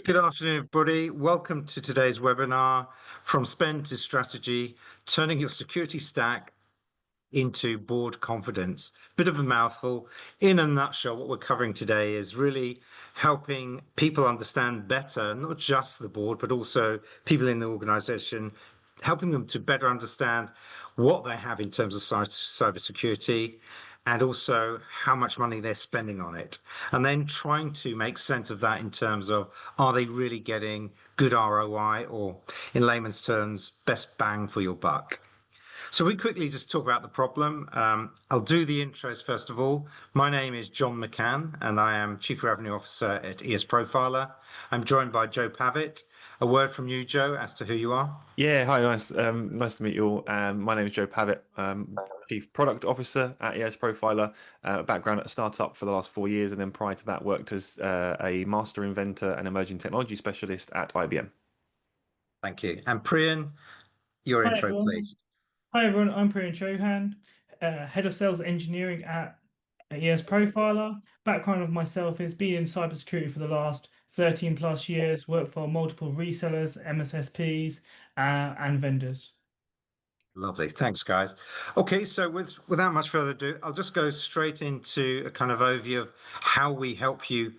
Good afternoon, everybody. Welcome to today's webinar, From Spend to Strategy, Turning Your Security Stack into Board Confidence. Bit of a mouthful. In a nutshell, what we're covering today is really helping people understand better, not just the board, but also people in the organization, helping them to better understand what they have in terms of cybersecurity, and also how much money they're spending on it. And then trying to make sense of that in terms of, are they really getting good ROI, or in layman's terms, best bang for your buck? So we quickly just talk about the problem. I'll do the intros first of all. My name is John McCann, and I am Chief Revenue Officer at ESProfiler. I'm joined by Joe Pavitt. A word from you, Joe, as to who you are. Yeah, hi, nice to meet you all. My name is Joe Pavitt, Chief Product Officer at ESProfiler. Background at a startup for the last 4 years, and then prior to that, worked as a master inventor and emerging technology specialist at IBM. Thank you. And Priyan, your Hi intro, everyone. please. Hi everyone. I'm Priyan Chauhan, Head of Sales Engineering at ESProfiler. Background of myself is being in cybersecurity for the last 13 plus years, worked for multiple resellers, MSSPs, and vendors. Lovely. Thanks, guys. Okay, so without much further ado, I'll just go straight into a kind of overview of how we help you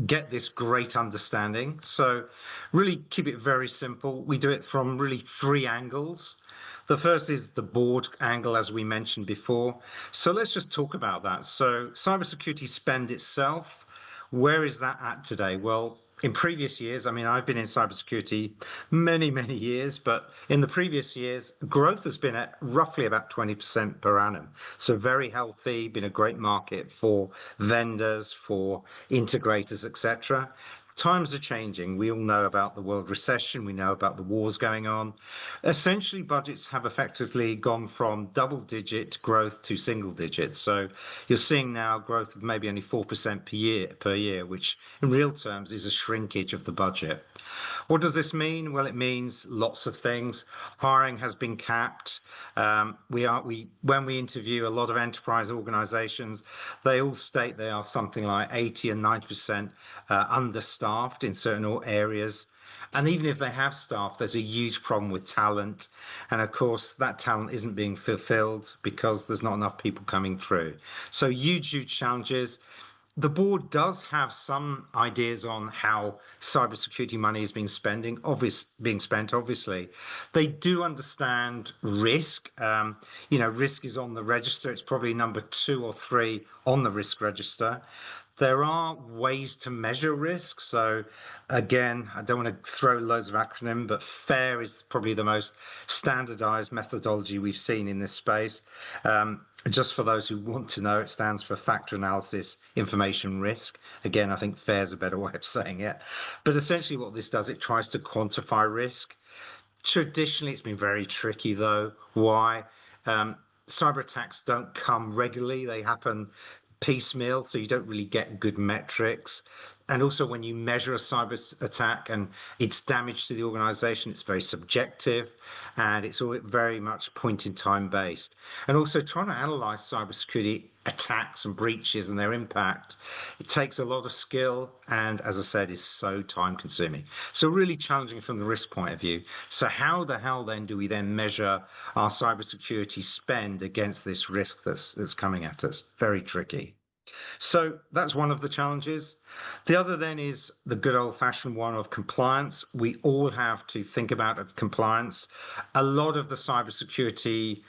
get this great understanding. So really keep it very simple. We do it from really three angles. The first is the board angle, as we mentioned before. So let's just talk about that. So cybersecurity spend itself, where is that at today? Well, in previous years, I mean, I've been in cybersecurity many years, but in the previous years, growth has been at roughly about 20% per annum. So very healthy, been a great market for vendors, for integrators, etc. Times are changing. We all know about the world recession. We know about the wars going on. Essentially, budgets have effectively gone from double-digit growth to single digits. So you're seeing now growth of maybe only 4% per year, which in real terms is a shrinkage of the budget. What does this mean? Well, it means lots of things. Hiring has been capped. When we interview a lot of enterprise organizations, they all state they are something like 80 and 90% understaffed in certain areas. And even if they have staff, there's a huge problem with talent. And of course, that talent isn't being fulfilled because there's not enough people coming through. So huge challenges. The board does have some ideas on how cybersecurity money is being spent, obviously. They do understand risk. Risk is on the register. It's probably number 2 or 3 on the risk register. There are ways to measure risk. So again, I don't want to throw loads of acronym, but FAIR is probably the most standardized methodology we've seen in this space. Just for those who want to know, it stands for Factor Analysis Information Risk. Again, I think FAIR is a better way of saying it. But essentially what this does, it tries to quantify risk. Traditionally, it's been very tricky though. Why? Cyber attacks don't come regularly. They happen piecemeal, so you don't really get good metrics. And also, when you measure a cyber attack and its damage to the organization, it's very subjective and it's all very much point in time based. And also, trying to analyze cybersecurity attacks and breaches and their impact, it takes a lot of skill and, as I said, is so time consuming. So really challenging from the risk point of view. So how the hell then do we then measure our cybersecurity spend against this risk that's coming at us? Very tricky. So that's one of the challenges. The other then is the good old-fashioned one of compliance. We all have to think about compliance. A lot of the cybersecurity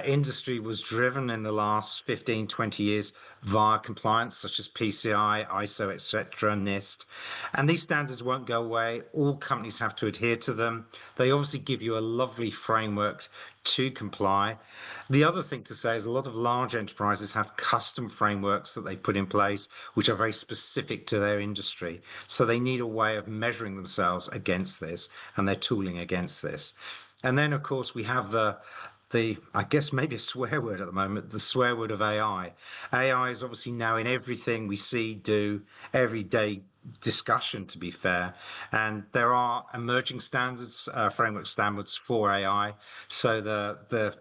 industry was driven in the last 15, 20 years via compliance, such as PCI, ISO, etc., NIST. And these standards won't go away. All companies have to adhere to them. They obviously give you a lovely framework to comply. The other thing to say is a lot of large enterprises have custom frameworks that they put in place, which are very specific to their industry. So they need a way of measuring themselves against this and their tooling against this. And then, of course, we have I guess maybe a swear word at the moment, the swear word of AI. AI is obviously now in everything we see, do, everyday discussion, to be fair. And there are emerging standards, framework standards for AI. So the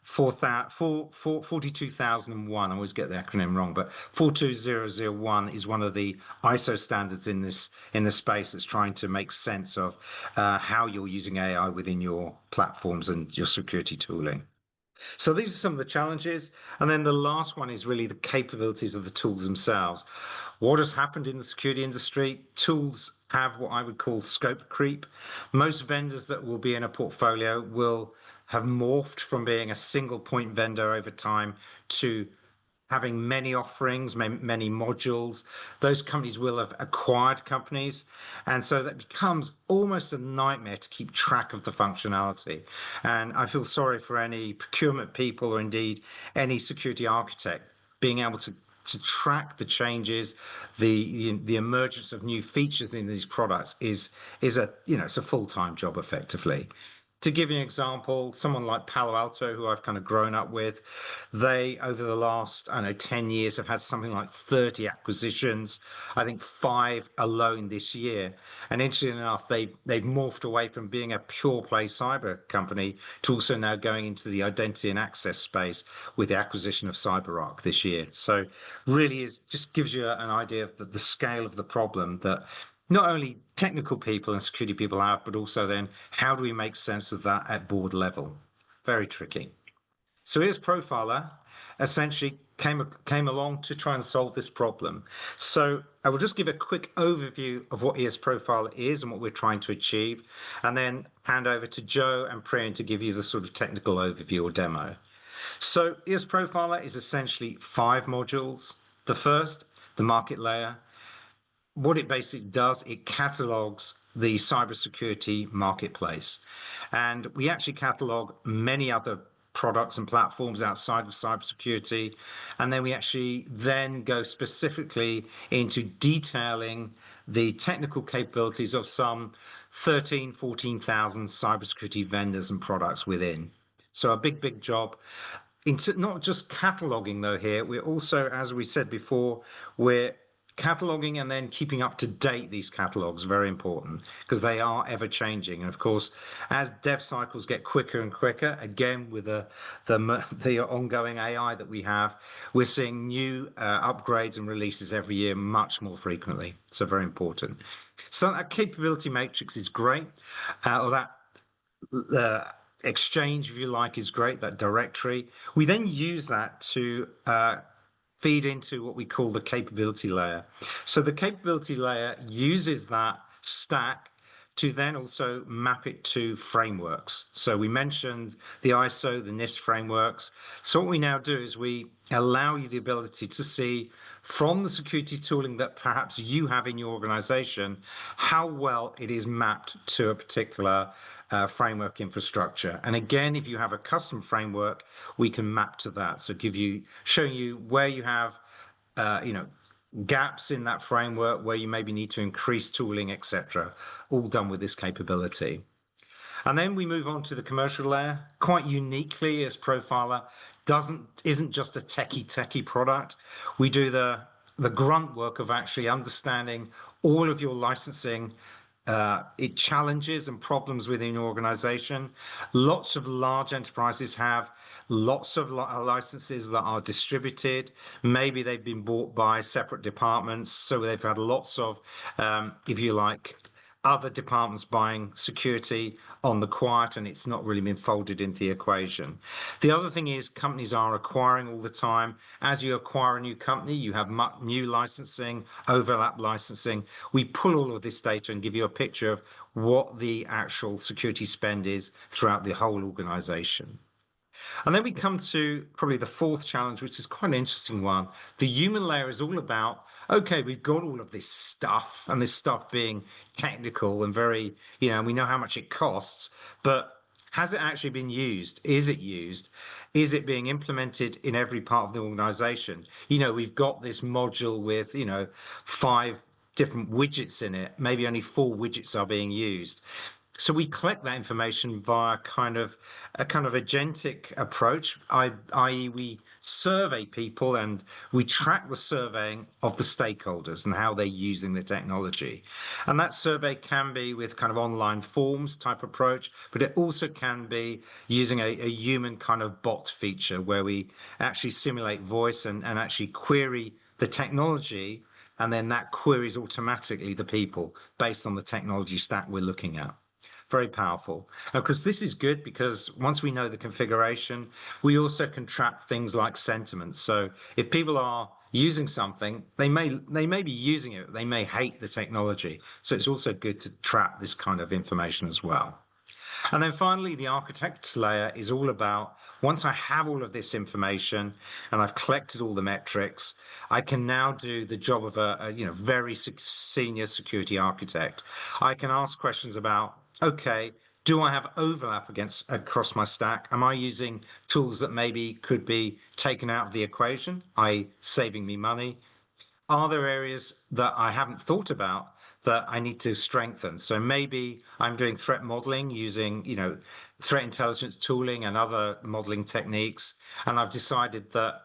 42,001. I always get the acronym wrong, but 42001 is one of the ISO standards in this space that's trying to make sense of how you're using AI within your platforms and your security tooling. So these are some of the challenges. And then the last one is really the capabilities of the tools themselves. What has happened in the security industry? Tools have what I would call scope creep. Most vendors that will be in a portfolio will have morphed from being a single point vendor over time to having many offerings, many modules. Those companies will have acquired companies. And so that becomes almost a nightmare to keep track of the functionality. And I feel sorry for any procurement people or indeed any security architect being able to track the changes, the emergence of new features in these products is a it's a full-time job effectively. To give you an example, someone like Palo Alto, who I've kind of grown up with, they, over the last, I don't know, 10 years, have had something like 30 acquisitions, I think 5 alone this year. And interestingly enough, they've morphed away from being a pure play cyber company to also now going into the identity and access space with the acquisition of CyberArk this year. So really just gives you an idea of the scale of the problem that not only technical people and security people have, but also then how do we make sense of that at board level? Very tricky. So ESProfiler essentially came along to try and solve this problem. So I will just give a quick overview of what ESProfiler is and what we're trying to achieve, and then hand over to Joe and Priyan to give you the sort of technical overview or demo. So ESProfiler is essentially 5 modules. The first, the market layer. What it basically does, it catalogs the cybersecurity marketplace. And we actually catalog many other products and platforms outside of cybersecurity. And then we actually then go specifically into detailing the technical capabilities of some 14,000 cybersecurity vendors and products within. So a big job. Into not just cataloging though here, we're also, as we said before, we're cataloging and then keeping up to date these catalogs, very important because they are ever changing. And of course, as dev cycles get quicker and quicker, again with the ongoing AI that we have, we're seeing new upgrades and releases every year much more frequently. So very important. So that capability matrix is great, or that exchange, if you like, is great, that directory. We then use that to feed into what we call the capability layer. So the capability layer uses that stack to then also map it to frameworks. So we mentioned the ISO, the NIST frameworks. So what we now do is we allow you the ability to see from the security tooling that perhaps you have in your organization, how well it is mapped to a particular framework infrastructure. And again, if you have a custom framework, we can map to that. So showing you where you have, gaps in that framework, where you maybe need to increase tooling, etc. All done with this capability. And then we move on to the commercial layer. Quite uniquely, ESProfiler isn't just a techie product. We do the grunt work of actually understanding all of your licensing it challenges and problems within your organization. Lots of large enterprises have lots of licenses that are distributed. Maybe they've been bought by separate departments, so they've had lots of, if you like, other departments buying security on the quiet, and it's not really been folded into the equation. The other thing is companies are acquiring all the time. As you acquire a new company, you have new licensing, overlap licensing. We pull all of this data and give you a picture of what the actual security spend is throughout the whole organization. And then we come to probably the 4th challenge, which is quite an interesting one. The human layer is all about, okay, we've got all of this stuff, and this stuff being technical and very, we know how much it costs, but has it actually been used? Is it used? Is it being implemented in every part of the organization? We've got this module with, 5 different widgets in it. Maybe only 4 widgets are being used. So we collect that information via a kind of agentic approach, i.e., we survey people and we track the surveying of the stakeholders and how they're using the technology. And that survey can be with kind of online forms type approach, but it also can be using a human kind of bot feature where we actually simulate voice and actually query the technology, and then that queries automatically the people based on the technology stack we're looking at. Very powerful. Of course, this is good because once we know the configuration, we also can trap things like sentiment. So if people are using something, they may be using it, they may hate the technology. So it's also good to trap this kind of information as well. And then finally, the architects layer is all about once I have all of this information and I've collected all the metrics, I can now do the job of a very senior security architect. I can ask questions about, okay, do I have overlap across my stack? Am I using tools that maybe could be taken out of the equation, i.e., saving me money? Are there areas that I haven't thought about that I need to strengthen? So maybe I'm doing threat modeling using, threat intelligence tooling and other modeling techniques, and I've decided that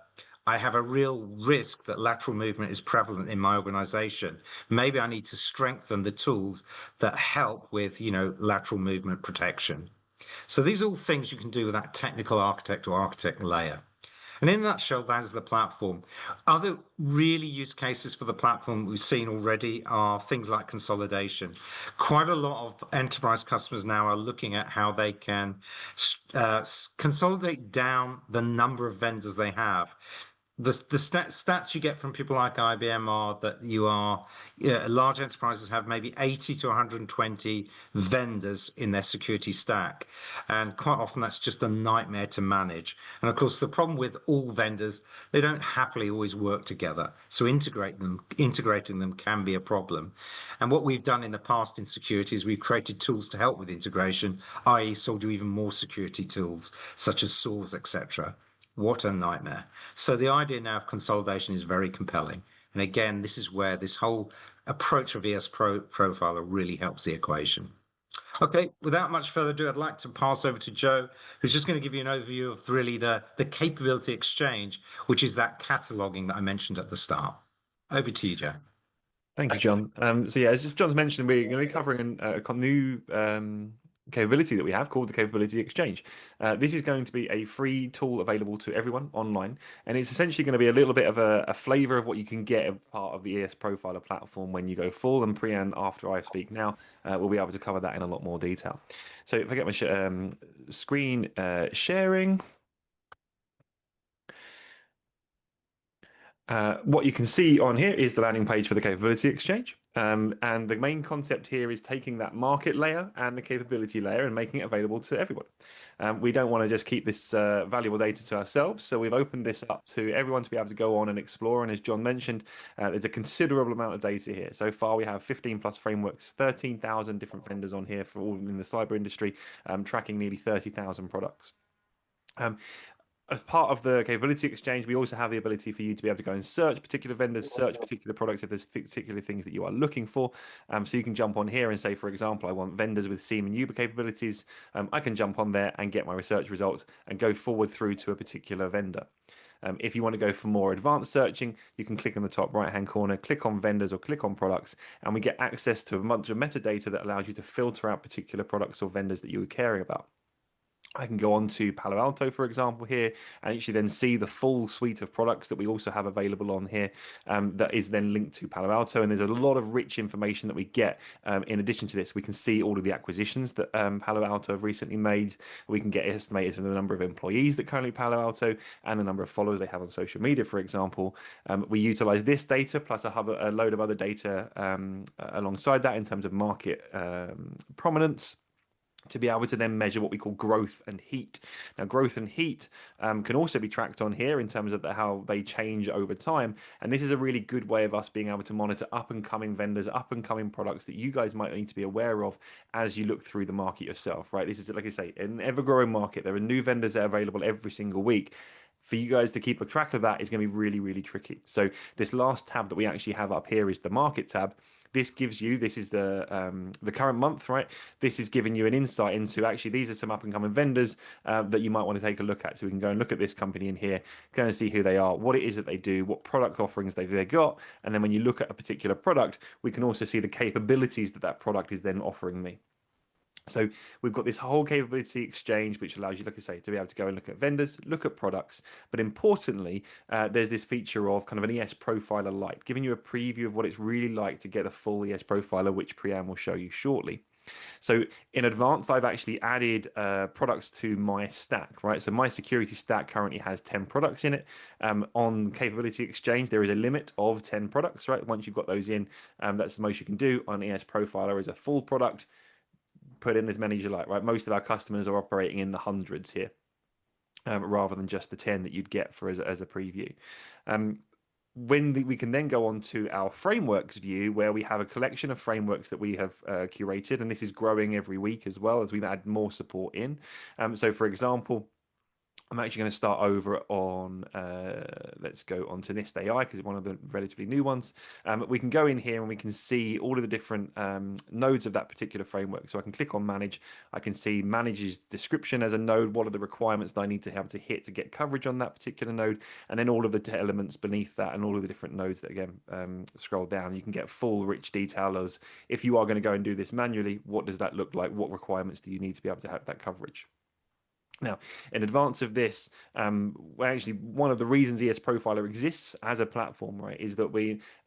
I have a real risk that lateral movement is prevalent in my organization. Maybe I need to strengthen the tools that help with, lateral movement protection. So these are all things you can do with that technical architect or architect layer. And in a nutshell, that is the platform. Other really use cases for the platform we've seen already are things like consolidation. Quite a lot of enterprise customers now are looking at how they can consolidate down the number of vendors they have. The stats you get from people like IBM are that large enterprises have maybe 80 to 120 vendors in their security stack. And quite often that's just a nightmare to manage. And of course, the problem with all vendors, they don't happily always work together. So integrating them can be a problem. And what we've done in the past in security is we've created tools to help with integration, i.e. sold you even more security tools, such as SOARs, etc. What a nightmare. So the idea now of consolidation is very compelling. And again, this is where this whole approach of Profiler really helps the equation. Okay, without much further ado, I'd like to pass over to Joe, who's just going to give you an overview of really the capability exchange, which is that cataloging that I mentioned at the start. Over to you, Joe. Thank you, John. So yeah, as John's mentioned, we're going to be covering a new capability that we have called the Capability Exchange. This is going to be a free tool available to everyone online, and it's essentially going to be a little bit of a flavor of what you can get as part of the ESProfiler platform when you go full, and pre and after I speak now, we'll be able to cover that in a lot more detail. So if I get my screen sharing. What you can see on here is the landing page for the Capability Exchange. And the main concept here is taking that market layer and the capability layer and making it available to everyone. We don't want to just keep this valuable data to ourselves, so we've opened this up to everyone to be able to go on and explore. And as John mentioned, there's a considerable amount of data here. So far, we have 15 plus frameworks, 13,000 different vendors on here for all in the cyber industry, tracking nearly 30,000 products. As part of the capability exchange, we also have the ability for you to be able to go and search particular vendors, search particular products if there's particular things that you are looking for. So you can jump on here and say, for example, I want vendors with SIEM and Uber capabilities. I can jump on there and get my research results and go forward through to a particular vendor. If you want to go for more advanced searching, you can click in the top right-hand corner, click on vendors or click on products, and we get access to a bunch of metadata that allows you to filter out particular products or vendors that you are caring about. I can go on to Palo Alto, for example, here, and actually then see the full suite of products that we also have available on here that is then linked to Palo Alto. And there's a lot of rich information that we get. In addition to this, we can see all of the acquisitions that Palo Alto have recently made. We can get estimated the number of employees that currently Palo Alto and the number of followers they have on social media, for example. We utilize this data plus a load of other data alongside that in terms of market prominence, to be able to then measure what we call growth and heat. Now, growth and heat can also be tracked on here in terms of how they change over time. And this is a really good way of us being able to monitor up and coming vendors, up and coming products that you guys might need to be aware of as you look through the market yourself, right? This is, like I say, an ever-growing market. There are new vendors that are available every single week. For you guys to keep a track of that is going to be really, really tricky. So this last tab that we actually have up here is the market tab. this gives you, this is the current month, right? This is giving you an insight into actually these are some up and coming vendors that you might want to take a look at. So we can go and look at this company in here, go and see who they are, what it is that they do, what product offerings they've got, and then when you look at a particular product, we can also see the capabilities that that product is then offering me. So we've got this whole capability exchange, which allows you, like I say, to be able to go and look at vendors, look at products, but importantly, there's this feature of kind of an ESProfiler Lite, giving you a preview of what it's really like to get a full ESProfiler, which Priyan will show you shortly. So in advance, I've actually added products to my stack, right? So my security stack currently has 10 products in it. On Capability Exchange, there is a limit of 10 products, right? Once you've got those in, that's the most you can do. On ESProfiler is a full product. Put in as many as you like, right? Most of our customers are operating in the hundreds here, rather than just the 10 that you'd get for as a preview. We can then go on to our frameworks view, where we have a collection of frameworks that we have curated, and this is growing every week as well as we've added more support in. So for example, I'm actually going to start over on, let's go on to NIST AI because it's one of the relatively new ones. We can go in here and we can see all of the different nodes of that particular framework. So I can click on manage. I can see manage's description as a node. What are the requirements that I need to have to hit to get coverage on that particular node? And then all of the elements beneath that and all of the different nodes that, again, scroll down. You can get full rich detail as if you are going to go and do this manually, what does that look like? What requirements do you need to be able to have that coverage? Now, in advance of this, actually, one of the reasons ESProfiler exists as a platform, right, is that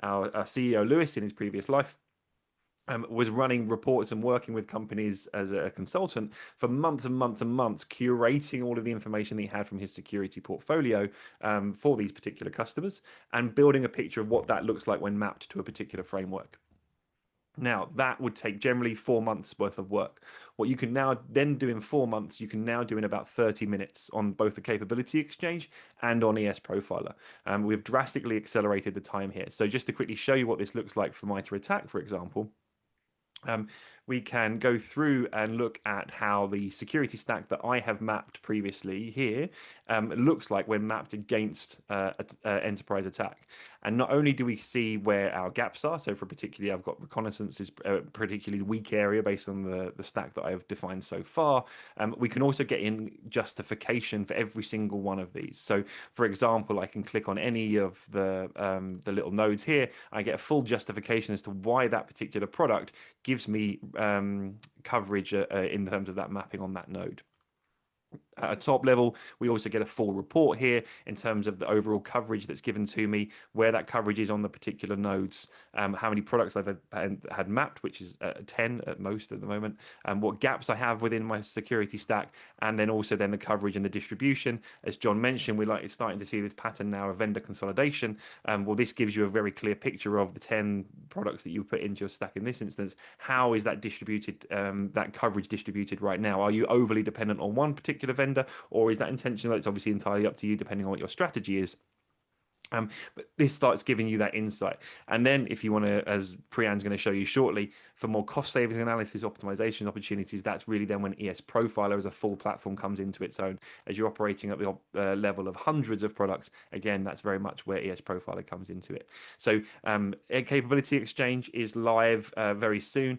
our CEO Lewis, in his previous life, was running reports and working with companies as a consultant for months and months and months, curating all of the information that he had from his security portfolio for these particular customers and building a picture of what that looks like when mapped to a particular framework. Now, that would take generally 4 months worth of work. What you can now then do in 4 months, you can now do in about 30 minutes on both the Capability Exchange and on ESProfiler. We've drastically accelerated the time here. So just to quickly show you what this looks like for MITRE ATT&CK, for example, we can go through and look at how the security stack that I have mapped previously here looks like when mapped against enterprise attack. And not only do we see where our gaps are, so for particularly I've got reconnaissance is a particularly weak area based on the stack that I've defined so far, we can also get in justification for every single one of these. So for example, I can click on any of the little nodes here, I get a full justification as to why that particular product gives me coverage in terms of that mapping on that node. At a top level, we also get a full report here in terms of the overall coverage that's given to me, where that coverage is on the particular nodes, how many products I've had mapped, which is 10 at most at the moment, and what gaps I have within my security stack, and then also then the coverage and the distribution. As John mentioned, we're starting to see this pattern now of vendor consolidation. Well, this gives you a very clear picture of the 10 products that you put into your stack in this instance. How is that distributed, that coverage distributed right now? Are you overly dependent on one particular vendor? Or is that intentional? It's obviously entirely up to you, depending on what your strategy is. But this starts giving you that insight. And then if you want to, as Priyan's going to show you shortly, for more cost savings analysis, optimization opportunities, that's really then when ESProfiler as a full platform comes into its own. As you're operating at the level of hundreds of products, again, that's very much where ESProfiler comes into it. So Capability Exchange is live very soon.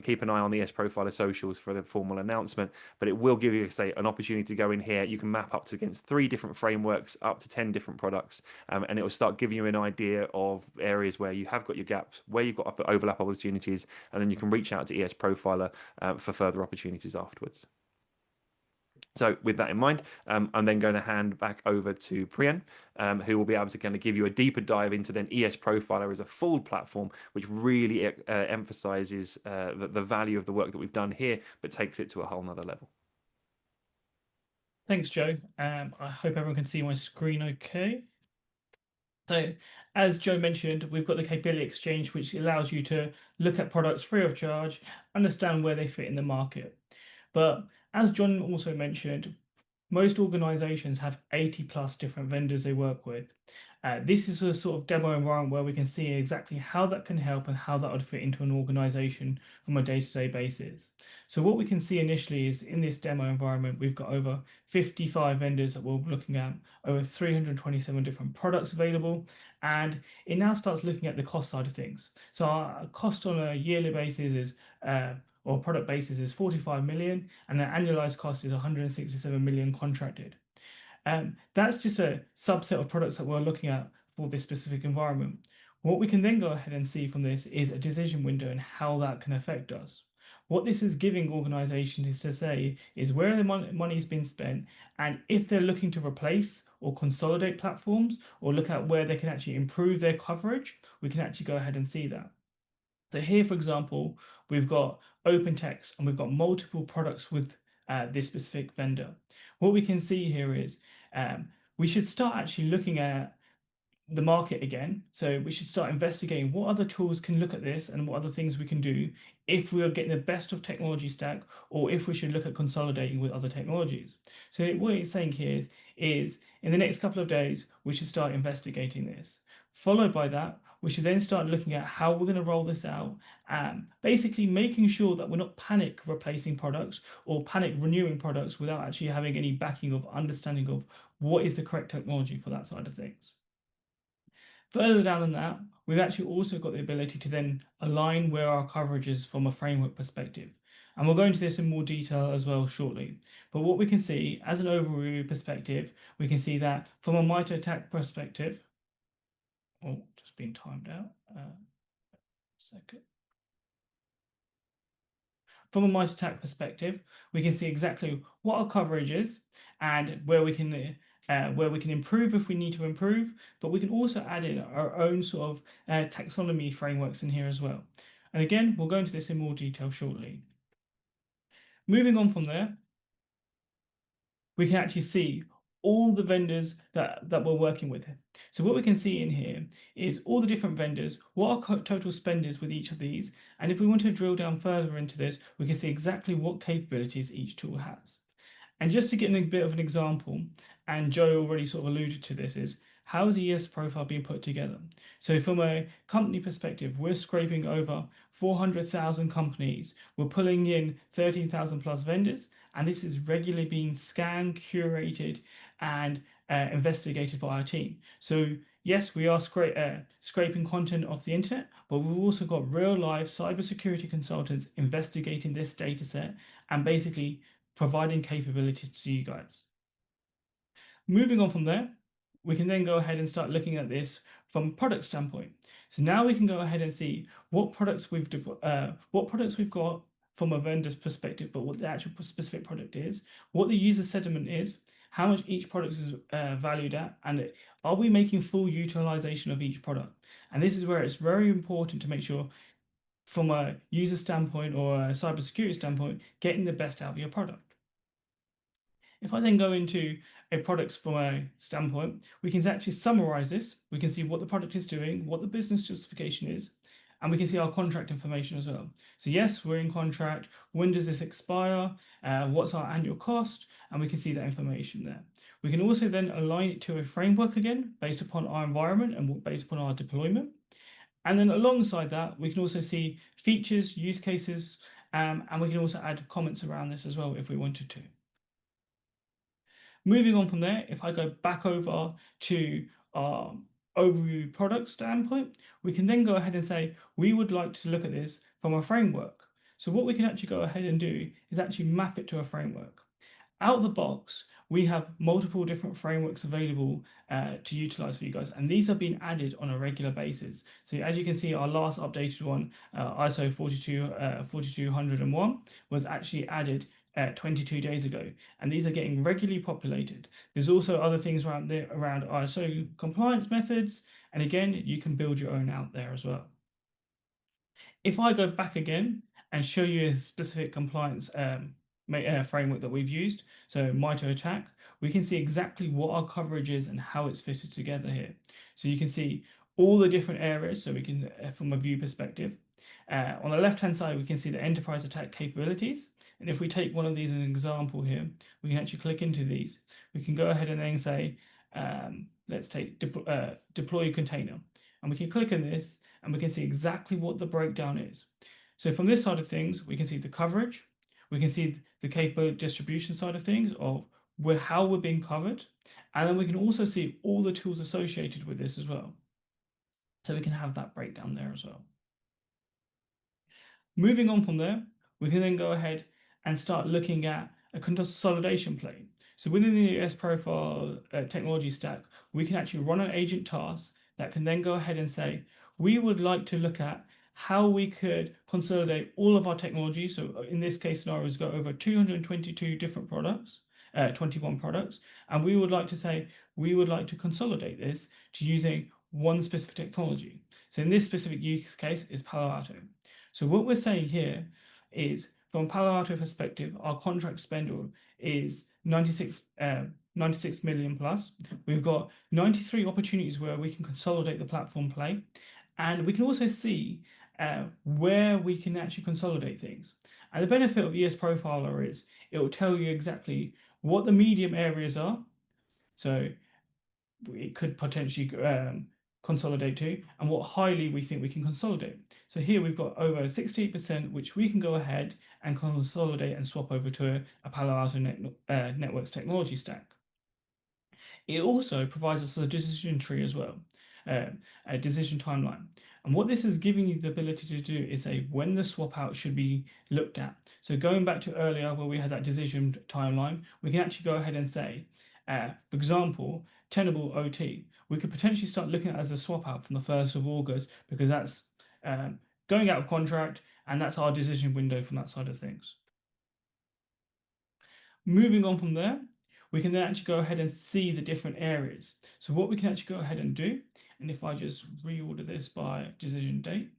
Keep an eye on the ESProfiler socials for the formal announcement, but it will give you, say, an opportunity to go in here. You can map up to against 3 different frameworks, up to 10 different products, and it will start giving you an idea of areas where you have got your gaps, where you've got overlap opportunities, and then you can reach out to ESProfiler for further opportunities afterwards. So with that in mind, I'm then going to hand back over to Priyan, who will be able to kind of give you a deeper dive into then ESProfiler as a full platform, which really emphasizes the value of the work that we've done here, but takes it to a whole nother level. Thanks, Joe. I hope everyone can see my screen okay. So, as Joe mentioned, we've got the Capability Exchange, which allows you to look at products free of charge, understand where they fit in the market. But as John also mentioned, most organizations have 80 plus different vendors they work with. This is a sort of demo environment where we can see exactly how that can help and how that would fit into an organization from a day-to-day basis. So what we can see initially is in this demo environment, we've got over 55 vendors that we're looking at, over 327 different products available, and it now starts looking at the cost side of things. So our cost on a yearly basis is or product basis is 45 million, and the annualized cost is 167 million contracted. That's just a subset of products that we're looking at for this specific environment. What we can then go ahead and see from this is a decision window and how that can affect us. What this is giving organizations is to say is where the money has been spent, and if they're looking to replace or consolidate platforms or look at where they can actually improve their coverage, we can actually go ahead and see that. So here, for example, we've got open text and we've got multiple products with this specific vendor. What we can see here is we should start actually looking at the market again. So we should start investigating what other tools can look at this and what other things we can do if we are getting the best of technology stack, or if we should look at consolidating with other technologies. So what it's saying here is in the next couple of days, we should start investigating this. Followed by that, we should then start looking at how we're going to roll this out, and basically making sure that we're not panic replacing products or panic renewing products without actually having any backing of understanding of what is the correct technology for that side of things. Further down than that, we've actually also got the ability to then align where our coverage is from a framework perspective. And we'll go into this in more detail as well shortly. But what we can see as an overview perspective, we can see that from a MITRE ATT&CK perspective, oh, just being timed out. Second. From a MITRE ATT&CK perspective, we can see exactly what our coverage is and where we can improve if we need to improve, but we can also add in our own sort of taxonomy frameworks in here as well. And again, we'll go into this in more detail shortly. Moving on from there, we can actually see all the vendors that we're working with. So what we can see in here is all the different vendors, what our total spend is with each of these, and if we want to drill down further into this, we can see exactly what capabilities each tool has. And just to get a bit of an example, and Joe already sort of alluded to this, is how is the ES profile being put together? So from a company perspective, we're scraping over 400,000 companies. We're pulling in 13,000 plus vendors, and this is regularly being scanned, curated, and investigated by our team. So yes, we are scraping content off the internet, but we've also got real life cybersecurity consultants investigating this data set and basically providing capabilities to you guys. Moving on from there, we can then go ahead and start looking at this from a product standpoint. So now we can go ahead and see what products we've got from a vendor's perspective, but what the actual specific product is, what the user sentiment is, how much each product is valued at, and are we making full utilization of each product? And this is where it's very important to make sure from a user standpoint or a cybersecurity standpoint, getting the best out of your product. If I then go into a product from a standpoint, we can actually summarize this. We can see what the product is doing, what the business justification is, and we can see our contract information as well. So yes, we're in contract. When does this expire? What's our annual cost? And we can see that information there. We can also then align it to a framework again, based upon our environment and based upon our deployment. And then alongside that, we can also see features, use cases, and we can also add comments around this as well if we wanted to. Moving on from there, if I go back over to our overview product standpoint, we can then go ahead and say, we would like to look at this from a framework. So what we can actually go ahead and do is actually map it to a framework. Out of the box, we have multiple different frameworks available to utilize for you guys, and these are being added on a regular basis. So as you can see, our last updated one, ISO 42001, was actually added 22 days ago, and these are getting regularly populated. There's also other things around there around ISO compliance methods, and again, you can build your own out there as well. If I go back again and show you a specific compliance framework that we've used, so MITRE ATT&CK, we can see exactly what our coverage is and how it's fitted together here. So you can see all the different areas, so we can, from a view perspective, On the left-hand side, we can see the enterprise attack capabilities. And if we take one of these as an example here, we can actually click into these. We can go ahead and then say, let's take deploy container. And we can click on this and we can see exactly what the breakdown is. So from this side of things, we can see the coverage. We can see the capability distribution side of things of how we're being covered. And then we can also see all the tools associated with this as well. So we can have that breakdown there as well. Moving on from there, we can then go ahead and start looking at a consolidation plane. So within the ESProfile technology stack, we can actually run an agent task that can then go ahead and say, we would like to look at how we could consolidate all of our technology. So in this case scenario, we've got over 222 different products, 21 products, and we would like to say, we would like to consolidate this to using one specific technology. So in this specific use case is Palo Alto. So what we're saying here is, from Palo Alto perspective, our contract spend is 96 million plus. We've got 93 opportunities where we can consolidate the platform play, and we can also see where we can actually consolidate things. And the benefit of ESProfiler is it will tell you exactly what the medium areas are. So it could potentially consolidate to, and what highly we think we can consolidate. So here we've got over 68%, which we can go ahead and consolidate and swap over to a Palo Alto Networks technology stack. It also provides us a decision tree as well, a decision timeline. And what this is giving you the ability to do is say when the swap out should be looked at. So going back to earlier where we had that decision timeline, we can actually go ahead and say, for example, Tenable OT. We could potentially start looking at it as a swap out from the 1st of August because that's going out of contract, and that's our decision window from that side of things. Moving on from there, we can then actually go ahead and see the different areas. So what we can actually go ahead and do, and if I just reorder this by decision date,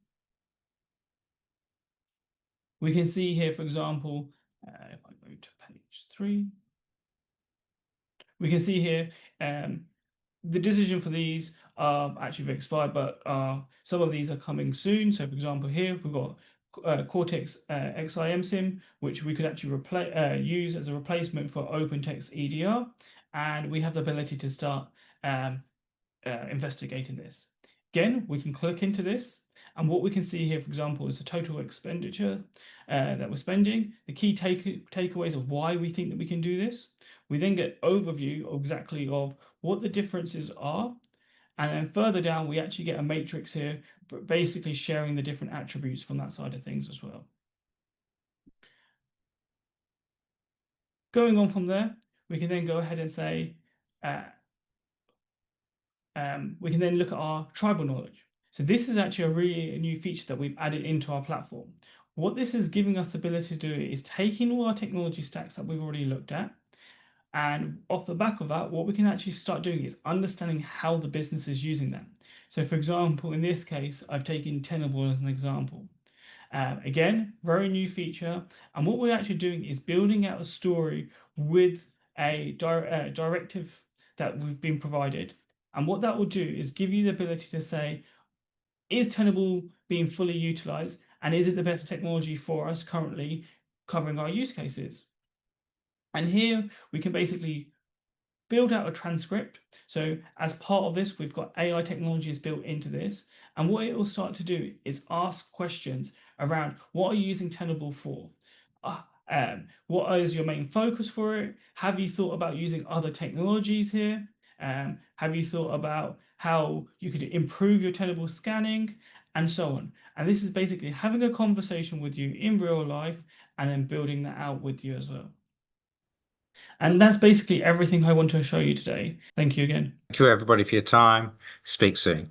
we can see here, for example, if I go to page 3, we can see here the decision for these are actually expired, but some of these are coming soon. So for example, here we've got Cortex XIM SIM, which we could actually use as a replacement for OpenText EDR, and we have the ability to start investigating this. Again, we can click into this, and what we can see here, for example, is the total expenditure that we're spending, the key takeaways of why we think that we can do this. We then get overview of exactly of what the differences are, and then further down we actually get a matrix here, basically sharing the different attributes from that side of things as well. Going on from there, we can then go ahead and say, we can then look at our tribal knowledge. So this is actually a really new feature that we've added into our platform. What this is giving us the ability to do is taking all our technology stacks that we've already looked at, and off the back of that, what we can actually start doing is understanding how the business is using them. So for example, in this case, I've taken Tenable as an example. Again, very new feature. And what we're actually doing is building out a story with a directive that we've been provided. And what that will do is give you the ability to say, is Tenable being fully utilized? And is it the best technology for us currently covering our use cases? And here we can basically build out a transcript. So as part of this, we've got AI technologies built into this. And what it will start to do is ask questions around what are you using Tenable for? What is your main focus for it? Have you thought about using other technologies here? Have you thought about how you could improve your Tenable scanning, and so on? And this is basically having a conversation with you in real life and then building that out with you as well. And that's basically everything I want to show you today. Thank you again. Thank you, everybody, for your time. Speak soon.